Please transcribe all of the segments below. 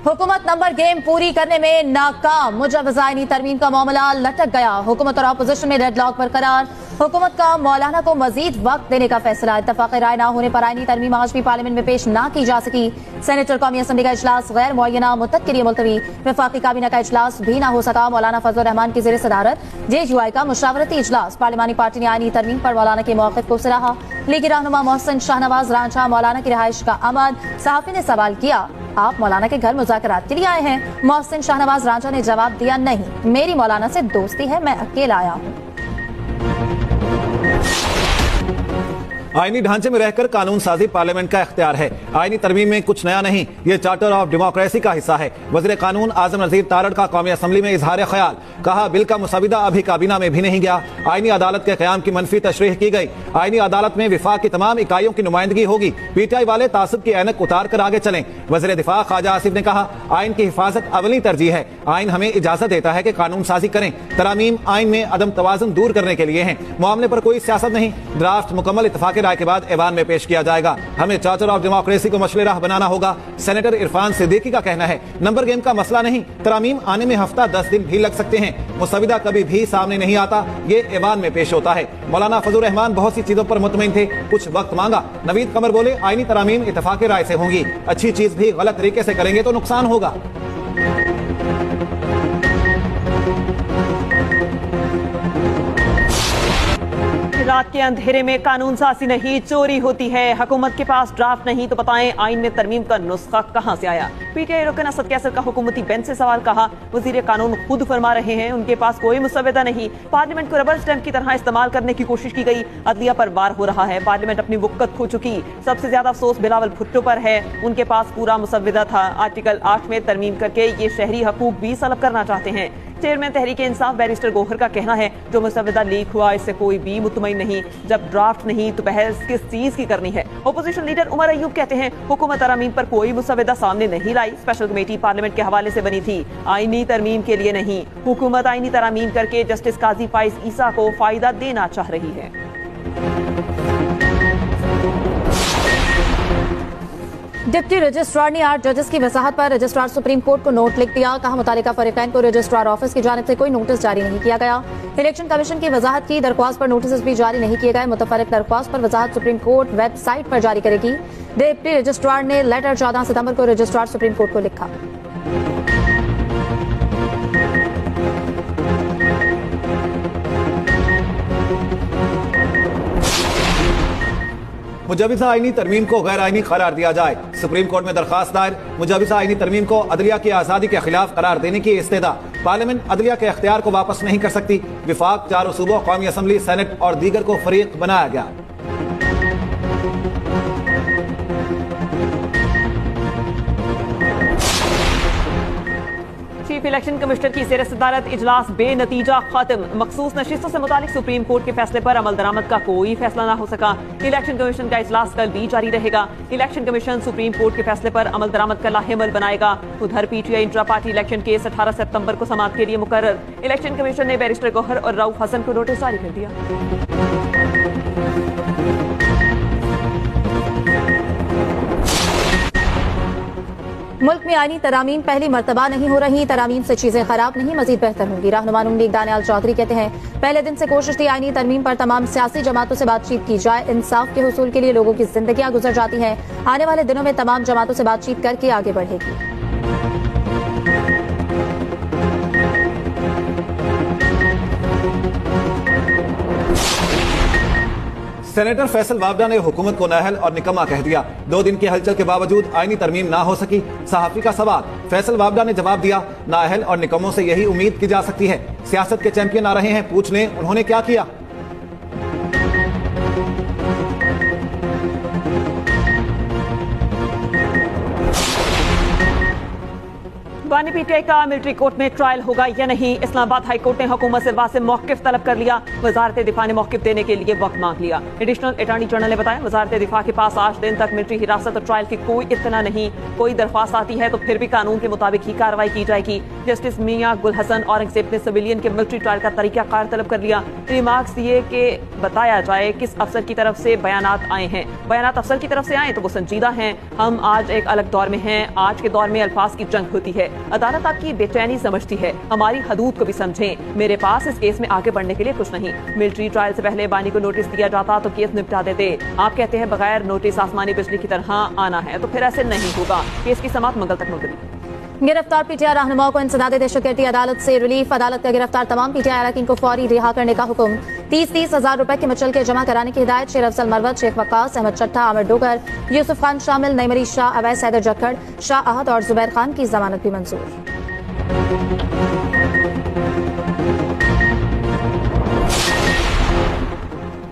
हुकूमत number game पूरी करने में नाकाम। मुजव्वज़ आईनी तरमीम का मामला लटक गया। हुकूमत और अपोजिशन में डेडलॉक बरकरार। हुकूमत का मौलाना को मजीद वक्त देने का फैसला। इत्तफाक राय न होने पर आईनी तरमीम आज भी पार्लियामेंट में पेश न की जा सकी। सेनेटर कौमी असम्बली का इजलास गैर मुअय्यना मुद्दत के लिए मुलतवी। वफाकी काबीना का इजलास भी न हो सका। मौलाना फजल रहमान की ज़ेर सदारत JUI का मुशावरती इजलास। पार्लिमानी पार्टी ने आईनी तरमीम पर मौलाना के मौक़िफ़ को सराहा। लीगी रहनुमा मोहसिन शाहनवाज रांझा मौलाना की रिहाइश का अमन। सहाफ़ी ने सवाल किया, आप मौलाना के घर मुज़ाकरात के लिए आए हैं? मोहसिन शाहनवाज रांझा ने जवाब दिया, नहीं, मेरी मौलाना से दोस्ती है, मैं अकेला आया हूँ। आईनी ढांचे में रहकर कानून साजी पार्लियामेंट का इख्तियार है। आईनी तरमीम में कुछ नया नहीं, ये चार्टर ऑफ डेमोक्रेसी का हिस्सा है। वज़ीर कानून आजम नज़ीर तारड़ का कौमी असम्बली में इजहार ख्याल। कहा, बिल का मुसविदा अभी काबीना में भी नहीं गया। आईनी अदालत के क़याम की मनफी तशरीह की गई। आईनी अदालत में विफाक की तमाम इकाइयों की नुमाइंदगी होगी। PTI वाले तासुब की ऐनक उतार कर आगे चलें। वज़ीर दिफा ख्वाजा आसिफ ने कहा, आइन की हिफाजत अवली तरजीह है। आइन हमें इजाजत देता है कि कानून साजी करें। तरामीम आइन में अदम तवाज़ुन दूर करने के लिए हैं। मामले पर कोई सियासत नहीं। ड्राफ्ट मुकम्मल इत्तफाक राय के बाद ऐवान में पेश किया जाएगा। हमें चार्टर ऑफ डेमोक्रेसी को मशले राह बनाना होगा। सेनेटर इरफान सिद्दीकी का कहना है, नंबर गेम का मसला नहीं, तरामीम आने में हफ्ता 10 दिन भी लग सकते हैं। मुसविदा कभी भी सामने नहीं आता, ये ऐवान में पेश होता है। मौलाना फजल रहमान बहुत सी चीजों पर मुतमईन थे, कुछ वक्त मांगा। नवीद कमर बोले, आईनी तरामीम इत्तफाक राय से होंगी। अच्छी चीज भी गलत तरीके से करेंगे तो नुकसान होगा। रात के अंधेरे में कानून साजी नहीं, चोरी होती है। हुकूमत के पास ड्राफ्ट नहीं तो बताएं आइन में तरमीम का नुस्खा कहां से आया? PTI रुकन असद कैसर का हुकूमती बेंच से सवाल। कहा, वजीर कानून खुद फरमा रहे हैं उनके पास कोई मुसविदा नहीं। पार्लियामेंट को रबर स्टैंप की तरह इस्तेमाल करने की कोशिश की गई। अदलिया पर वार हो रहा है। पार्लियामेंट अपनी वुक्कत खो चुकी। सबसे ज्यादा अफसोस बिलावल भुट्टो पर है, उनके पास पूरा मुसविदा था। आर्टिकल 8 में तरमीम करके ये शहरी हकूक भी सलब करना चाहते हैं। चेयरमैन तहरीक इंसाफ बैरिस्टर गोहर का कहना है, जो मुसविदा लीक हुआ इससे कोई भी मुतमईन नहीं। जब ड्राफ्ट नहीं तो बहस किस चीज की करनी है? ओपोजिशन लीडर उमर अयूब कहते हैं, हुकूमत तरमीम पर कोई मुसविदा सामने नहीं लाई। स्पेशल कमेटी पार्लियामेंट के हवाले से बनी थी, आईनी तरमीम के लिए नहीं। हुकूमत आईनी तरमीम करके जस्टिस काजी फाइज ईसा को फायदा देना चाह रही है। डिप्टी रजिस्ट्रार ने 8 जजेस की वजाहत पर रजिस्ट्रार सुप्रीम कोर्ट को नोट लिख दिया। कहा, मुतालिका फरीकैन को रजिस्ट्रार ऑफिस की जानिब से कोई नोटिस जारी नहीं किया गया। इलेक्शन कमीशन की वजाहत की दरख्वास्त पर नोटिस भी जारी नहीं किए गए। मुतफर्रिक दरख्वास्त पर वजाहत सुप्रीम कोर्ट वेबसाइट पर जारी करेगी। डिप्टी रजिस्ट्रार ने लेटर 14 सितंबर को रजिस्ट्रार सुप्रीम कोर्ट को लिखा। मुजव्विज़ा आईनी तरमीम को गैर आईनी करार दिया जाए। सुप्रीम कोर्ट में दरखास्त दायर। मुजव्विज़ा आईनी तरमीम को अदलिया की आज़ादी के खिलाफ करार देने की इस्तेदा। पार्लियामेंट अदलिया के इख्तियार को वापस नहीं कर सकती। विफाक, चारों सूबों, कौमी असम्बली, सेनेट और दीगर को फरीक बनाया गया। चीफ इलेक्शन कमिश्नर की ज़ेर सदारत इजलास बेनतीजा खत्म। मखसूस नशिस्तों से मुतालिक सुप्रीम कोर्ट के फैसले पर अमल दरामद का कोई फैसला न हो सका। इलेक्शन कमीशन का इजलास कल भी जारी रहेगा। इलेक्शन कमीशन सुप्रीम कोर्ट के फैसले पर अमल दरामद का लाहेमल बनाएगा। उधर PTI intra party election case 18 सितंबर को समाअत के लिए मुकर्रर। इलेक्शन कमीशन ने बैरिस्टर गौहर और रऊफ हसन को नोटिस जारी कर दिया। मुल्क में आईनी तरामीम पहली मर्तबा नहीं हो रही। तरामीम से चीजें खराब नहीं, मजीद बेहतर होंगी। रहनुमा नून लीग दानियाल चौधरी कहते हैं, पहले दिन से कोशिश थी आईनी तरमीम पर तमाम सियासी जमातों से बातचीत की जाए। इंसाफ के हुसूल के लिए लोगों की जिंदगियां गुजर जाती हैं। आने वाले दिनों में तमाम जमातों से बातचीत करके आगे बढ़ेगी। सेनेटर फैसल वावडा ने हुकूमत को नाअहल और निकम्मा कह दिया। 2 दिन की हलचल के बावजूद आईनी तरमीम ना हो सकी। सहाफी का सवाल, फैसल वावडा ने जवाब दिया, नाअहल और निकम्मों से यही उम्मीद की जा सकती है। सियासत के चैंपियन आ रहे हैं, पूछ लें उन्होंने क्या किया। बानी पीटीआई का मिलिट्री कोर्ट में ट्रायल होगा या नहीं, इस्लामाबाद हाई कोर्ट ने हुकूमत से वासे मौकिफ तलब कर लिया। वजारत दिफा ने मौकिफ देने के लिए वक्त मांग लिया। एडिशनल अटॉर्नी जनरल ने बताया वजारत दिफा के पास 8 दिन तक मिलिट्री हिरासत और ट्रायल की कोई इत्तला नहीं। कोई दरख्वास्त आती है तो फिर भी कानून के मुताबिक ही कार्रवाई की जाएगी। जस्टिस मियां गुल हसन औरंगजेब ने सिविलियन के मिलिट्री ट्रायल का तरीकाकार तलब कर लिया। रिमार्क्स दिए कि बताया जाए किस अफसर की तरफ से बयानात आए हैं। बयानात अफसर की तरफ से आए तो वो संजीदा हैं। हम आज एक अलग दौर में हैं। आज के दौर में अल्फाज की जंग होती है। अदालत आपकी बेचैनी समझती है, हमारी हदूद को भी समझें। मेरे पास इस केस में आगे बढ़ने के लिए कुछ नहीं। मिलिट्री ट्रायल से पहले बानी को नोटिस दिया जाता तो केस निपटा देते। आप कहते हैं बगैर नोटिस आसमानी बिजली की तरह आना है, तो फिर ऐसे नहीं होगा। केस की समाअत मंगल तक मुलतवी। गिरफ्तार पीटीआई रहनुमाओं को इंसदाद दहशतगर्दी अदालत से रिलीफ। अदालत का गिरफ्तार तमाम पीटीआई अरकान को फौरी रिहा करने का हुक्म। 30-30 हजार रुपए के मुचल के जमा कराने की हिदायत। शेर अफजल मरवत, शेख वक्कास, अहमद चट्टा, आमिर डोगर, यूसुफ खान शामिल, नईम अली शाह, अवैस हैदर जक्कड़, शाह अहद और जुबैर खान की जमानत भी मंजूर।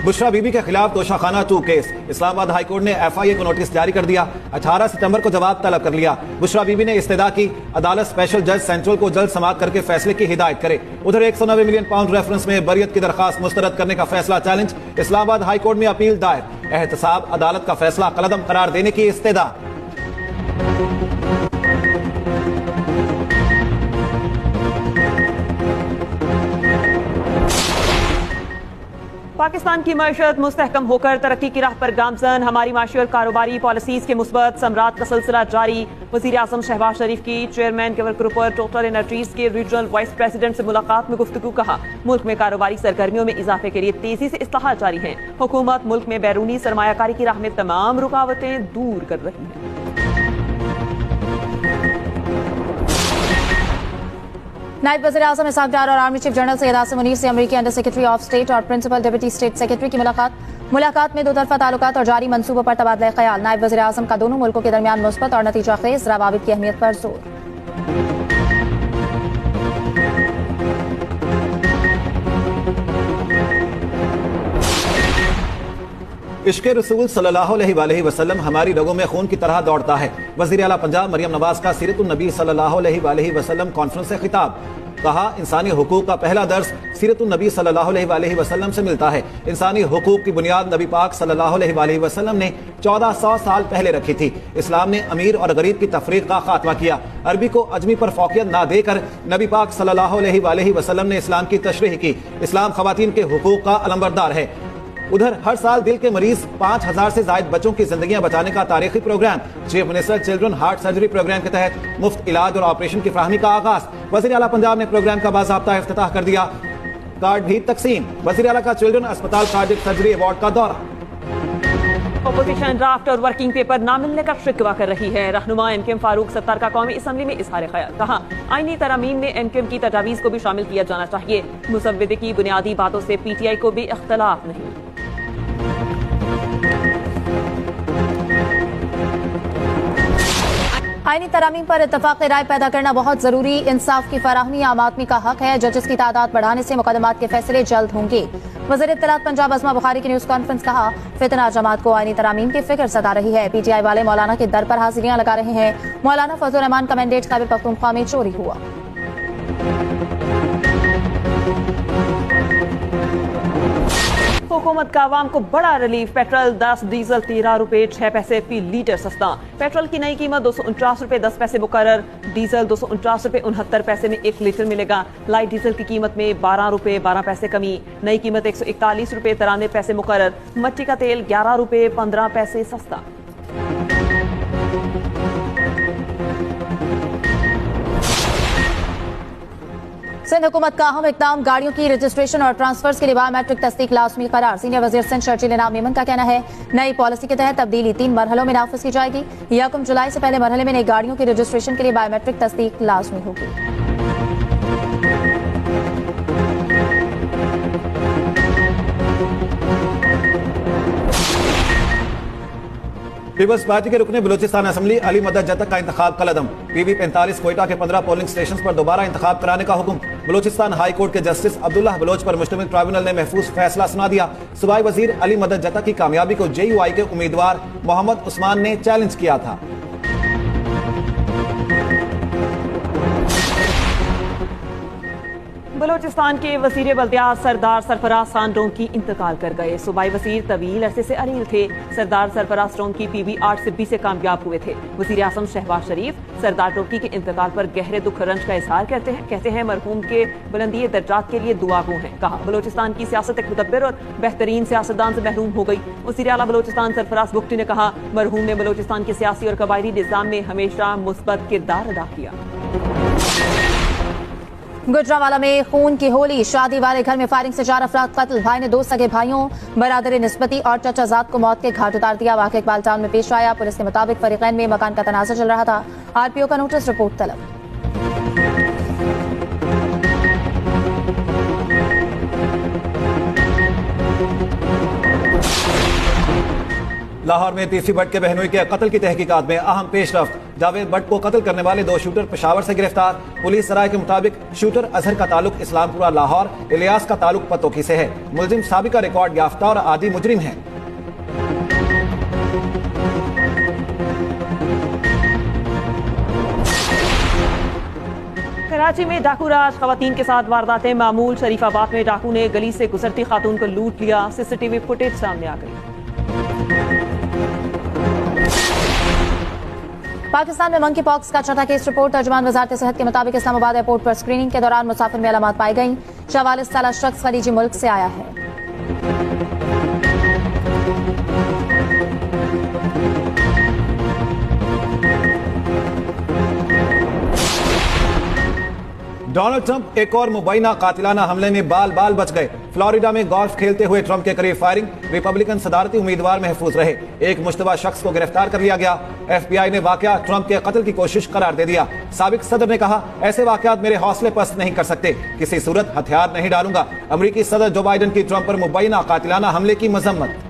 बुशरा बीबी के खिलाफ तोशाखाना 2 केस। इस्लामाबाद हाईकोर्ट ने FIA को नोटिस जारी कर दिया। 18 सितंबर को जवाब तलब कर लिया। बुशरा बीबी ने इस्तदा की अदालत स्पेशल जज सेंट्रल को जल्द समाअत करके फैसले की हिदायत करे। उधर 190 मिलियन पाउंड रेफरेंस में बरियत की दरखास्त मुस्तरद करने का फैसला चैलेंज। इस्लामाबाद हाईकोर्ट में अपील दायर। एहतसाब अदालत का फैसला कलअदम करार देने की इस्तदा। पाकिस्तान की मईशत मुस्तहकम होकर तरक्की की राह पर गामजन। हमारी माशी और कारोबारी पॉलिसीज के मुस्बत समरात का सिलसिला जारी। वजीर आजम शहबाज शरीफ की चेयरमैन केवल ग्रुप और टोटल एनर्जीज के रीजनल वाइस प्रेसिडेंट से मुलाकात में गुफ्तगू। कहा मुल्क में कारोबारी सरगर्मियों में इजाफे के लिए तेजी से इस्लाहात जारी हैं। हुकूमत मुल्क में बैरूनी सरमायाकारी की राह में तमाम रुकावटें दूर कर रही है। नायब वज़ीर आज़म इसहाक डार और army chief general Syed Asim Munir से अमरीकी अंडर सेक्रेटरी ऑफ स्टेट और प्रिंसिपल डिप्टी स्टेट सेक्रेटरी की मुलाकात में दो तरफा ताल्लुकात और जारी मंसूबों पर तबादला ख्याल। नायब वज़ीर आज़म का दोनों मुल्कों के दरमियान मुस्बत और नतीजा खेज रवाबित की अहमियत पर जोर। इश्क़े रसूल सल्लल्लाहु अलैहि वसल्लम हमारी रगों में खून की तरह दौड़ता है। वज़ीर आला पंजाब मरियम नवाज का सीरतुन नबी सल्लल्लाहु अलैहि वसल्लम कॉन्फ्रेंस से खिताब। कहा इंसानी हुकूक का पहला दर्स सीरतुन नबी सल्लल्लाहु अलैहि वसल्लम से मिलता है। इंसानी हुकूक की बुनियाद नबी पाक सल्लल्लाहु अलैहि वसल्लम ने 1400 साल पहले रखी थी। इस्लाम ने अमीर और गरीब की तफरीक का खात्मा किया। अरबी को अजमी पर फौकियत ना देकर नबी पाक सल्लल्लाहु अलैहि वसल्लम ने इस्लाम की तशरीह की। इस्लाम खवातीन के हुकूक का अलंबरदार है। उधर हर साल दिल के मरीज 5000 से ज्यादा बच्चों की जिंदगियां बचाने का तारीखी programme. Chief minister children heart surgery programme के तहत मुफ्त इलाज और ऑपरेशन की फराहमी का आगाज। वज़ीर आला पंजाब ने प्रोग्राम का बाज़ाब्ता इफ्तिताह कर दिया। कार्ड भी तकसीम। वज़ीर आला का चिल्ड्रन अस्पताल कार्डियक सर्जरी अवार्ड का दौरा। अपोजिशन ड्राफ्ट और वर्किंग पेपर ना मिलने का शिकवा कर रही है। रहनुमा एमकेएम फारूक सत्तार का कौमी असम्बली में इजहार ख्याल। कहा आईनी तरामीम में एमकेएम की तजावीज को भी शामिल किया जाना चाहिए। मुसव्विदे की बुनियादी बातों से पीटीआई को भी इख्तलाफ नहीं। आईनी तरामीम पर इत्तफाक राय पैदा करना बहुत जरूरी। इंसाफ की फराहमी आम आदमी का हक है। जजेस की तादाद बढ़ाने से मुकदमात के फैसले जल्द होंगे। वज़ीर इत्तलात पंजाब अज़मा बुखारी की न्यूज कॉन्फ्रेंस। कहा फितना जमात को आईनी तरामीम की फिक्र सता रही है। पीटीआई वाले मौलाना के दर पर हाजिरियां लगा रहे हैं। मौलाना फजलुर रहमान का मैंडेट खैबर पख्तूनख्वा में चोरी हुआ। हुकूमत का आवाम को बड़ा रिलीफ। पेट्रोल 10, डीजल 13 रुपए 6 पैसे फी लीटर सस्ता। पेट्रोल की नई कीमत 249 रुपए 10 पैसे मुकर्रर। डीजल 249 रुपए 69 पैसे में 1 लीटर मिलेगा। लाइट डीजल की कीमत में 12 रुपए 12 पैसे कमी। नई कीमत 141 रुपए 93 पैसे मुकर्रर। मट्टी का तेल 11 रुपए 15 पैसे सस्ता। सिंध हुकूमत का अहम इकदाम। गाड़ियों की रजिस्ट्रेशन और ट्रांसफर्स के लिए बायोमेट्रिक तस्दीक लाजमी करार। सीनियर वजीर सिंध शर्जील इनाम मेमन का कहना है नई पॉलिसी के तहत तब्दीली 3 मरहलों में नाफिज की जाएगी। 1 जुलाई से पहले मरहले में नई गाड़ियों की रजिस्ट्रेशन के लिए बायोमेट्रिक तस्दीक लाजमी होगी। पीपल्स पार्टी के रुकने बलूचिस्तान असेंबली अली मदद जतक का इंतखाब कलअदम। PV 45 कोयटा के 15 पोलिंग स्टेशन पर दोबारा इंतखाब कराने का हुक्म। बलूचिस्तान हाई कोर्ट के जस्टिस अब्दुल्लाह बलोच पर मुश्तमिल ट्राइब्यूनल ने महफूज फैसला सुना दिया। सूबाई वजीर अली मदद जतक की कामयाबी को JUI के उम्मीदवार मोहम्मद उस्मान ने चैलेंज किया था। बलूचिस्तान के वजीर बल्दियात सरदार सरफराज खान रोंकी इंतकाल कर गए। सूबाई वजीर तवील अरसे से अलील थे। सरदार सरफराज रोंकी PB 8 से कामयाब हुए थे। वजीर आजम शहबाज शरीफ सरदार रोंकी के इंतकाल पर गहरे दुख रंज का इजहार कहते हैं मरहूम के बुलंदी दर्जात के लिए दुआ गो हैं। कहा बलूचिस्तान की सियासत एक मुदब्बिर और बेहतरीन सियासतदान से महरूम हो गई। वजीर आला बलूचिस्तान सरफराज बुख्ती ने कहा मरहूम ने बलूचिस्तान के सियासी और कबायली निज़ाम में हमेशा मुस्बत किरदार अदा किया। गुजरांवाला में खून की होली, शादी वाले घर में फायरिंग से 4 अफराद कत्ल। भाई ने 2 सगे भाइयों बरादर निस्बती और चचाजाद को मौत के घाट उतार दिया। वाक़या इकबाल टाउन में पेश आया। पुलिस के मुताबिक फरीकैन में मकान का तनाज़ा चल रहा था। RPO का नोटिस रिपोर्ट तलब। लाहौर में तीसरी भट्ट के बहनोई के कत्ल की तहकीकात में अहम पेशरफ्त। जावेद भट्ट को कत्ल करने वाले 2 शूटर पेशावर से गिरफ्तार। पुलिस सराय के मुताबिक शूटर अजहर का ताल्लुक इस्लामपुरा लाहौर, इलियास का ताल्लुक पतोकी से है। मुलजिम साबिका रिकॉर्ड याफ्ता और आदि मुजरिम है। कराची में डाकू राज, खवातीन के साथ वारदातें मामूल। शरीफाबाद में डाकू ने गली से गुजरती खातून को लूट लिया। CCTV फुटेज सामने आ गई। पाकिस्तान में मंकी पॉक्स का छठा केस रिपोर्ट। तर्जुमान वजारत सेहत के मुताबिक इस्लामाबाद एयरपोर्ट पर स्क्रीनिंग के दौरान मुसाफिर में अलामत पाई गई। 44 साल शख्स खलीजी मुल्क से आया है। डोनाल्ड ट्रंप एक और मुबैना कातिलाना हमले में बाल बाल बच गए। फ्लोरिडा में गोल्फ खेलते हुए ट्रंप के करीब फायरिंग, रिपब्लिकन सदारती उम्मीदवार महफूज रहे। एक मुश्तबा शख्स को गिरफ्तार कर लिया गया। FBI ने वाकया ट्रंप के कत्ल की कोशिश करार दे दिया। साबिक सदर ने कहा ऐसे वाकयात मेरे हौसले पस्त नहीं कर सकते, किसी सूरत हथियार नहीं डालूंगा। अमरीकी सदर जो बाइडन की ट्रंप पर मुबैना कातिलाना हमले की मजम्मत।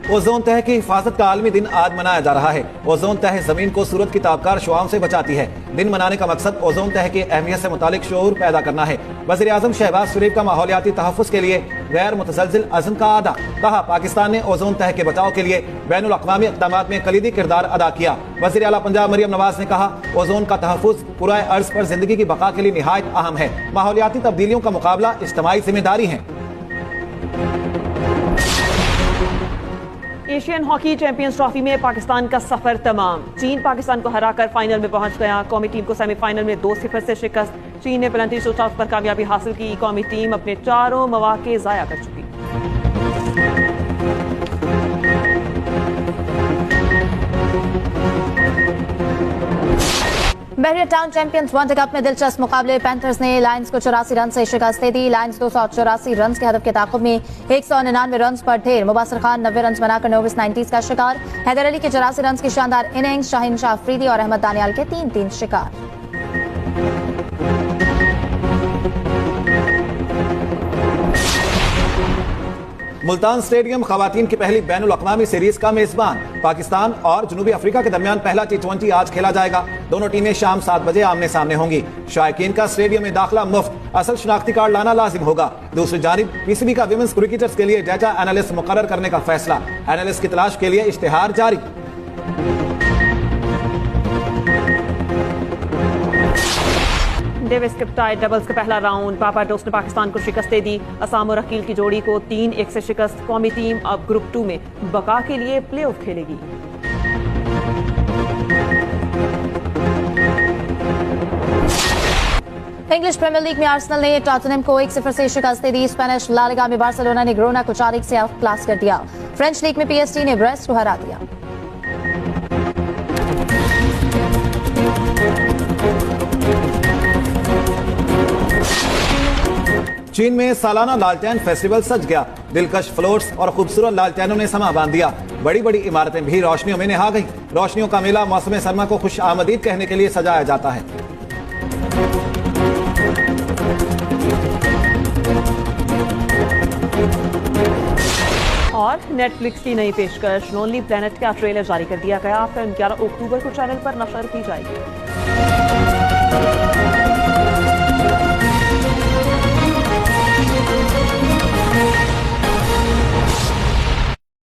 ओजोन तह की हिफाजत का आलमी दिन आज मनाया जा रहा है। ओजोन तह जमीन को सूरत की ताबकार शुआओं से बचाती है। दिन मनाने का मकसद ओजोन तह की अहमियत से मुतालिक शऊर पैदा करना है। वज़ीर आज़म शहबाज शरीफ का माहौलियाती तहफ़्फ़ुज़ के लिए गैर मुतज़लज़िल अज़्म का अदा। कहा पाकिस्तान ने ओजोन तह के बचाव के लिए बैनुल अक़वामी इक़दामात में कलीदी किरदार अदा किया। वज़ीर आला पंजाब मरियम नवाज ने कहा ओजोन का तहफ़्फ़ुज़ पूरा अर्ज़ पर जिंदगी की बका के लिए निहायत अहम है। माहौलियाती तब्दीलियों का मुकाबला इज्तिमाई जिम्मेदारी है। एशियन हॉकी चैंपियंस ट्रॉफी में पाकिस्तान का सफर तमाम। चीन पाकिस्तान को हराकर फाइनल में पहुंच गया। कौमी टीम को सेमीफाइनल में 2-0 से शिकस्त। चीन ने पेनल्टी शूटआउट पर कामयाबी हासिल की। कौमी टीम अपने 4 मौके जाया कर चुकी। बहरिया टाउन चैंपियंस वनडे कप में दिलचस्प मुकाबले। पैंथर्स ने लायंस को 84 रन से शिकस्त दे दी। लायंस 284 रन के हदफ के ताक़ुब में 199 रन पर ढेर। मुबासर खान 90 रन बनाकर नोविस 90s का शिकार। हैदर अली के 84 रन की शानदार इनिंग्स। शाहीन शाह अफरीदी और अहमद दानियाल के 3-3 शिकार। मुल्तान स्टेडियम खवातीन की पहली बैनुल अक़वामी सीरीज का मेजबान। पाकिस्तान और जनूबी अफ्रीका के दरमियान पहला T20 आज खेला जाएगा। दोनों टीमें शाम 7 बजे आमने सामने होंगी। शायकीन का स्टेडियम में दाखिला मुफ्त, असल शनाख्ती कार्ड लाना लाजिम होगा। दूसरी जानिब PCB का विमेंस क्रिकेटर्स के लिए डेटा एनालिस्ट मुकर्रर करने का फैसला। एनालिस्ट की तलाश के लिए इश्तिहार जारी। डेविस कप टाई डबल्स का पहला राउंड। बारबाडोस ने पाकिस्तान को शिकस्त दे दी। असाम और अकील की जोड़ी को 3-1 से शिकस्त। कौमी टीम अब ग्रुप 2 में बका के लिए प्लेऑफ खेलेगी। इंग्लिश प्रीमियर लीग में आर्सेनल ने टॉटनहम को 1-0 से शिकस्त दे दी। स्पेनिश ला लीगा में बार्सिलोना ने गिरोना को 4-1 से आउट क्लास कर दिया। फ्रेंच लीग में PSG ने ब्रेस्ट को हरा दिया। चीन में सालाना लालटेन फेस्टिवल सज गया। दिलकश फ्लोट्स और खूबसूरत लालटेनों ने समा बांध दिया। बड़ी बड़ी इमारतें भी रोशनियों में नहा गई। रोशनियों का मेला मौसम सरमा को खुश आमदीद कहने के लिए सजाया जाता है। और नेटफ्लिक्स की नई पेशकश लोनली प्लैनेट का ट्रेलर जारी कर दिया गया। फिल्म 11 अक्टूबर को चैनल पर नशर की जाएगी।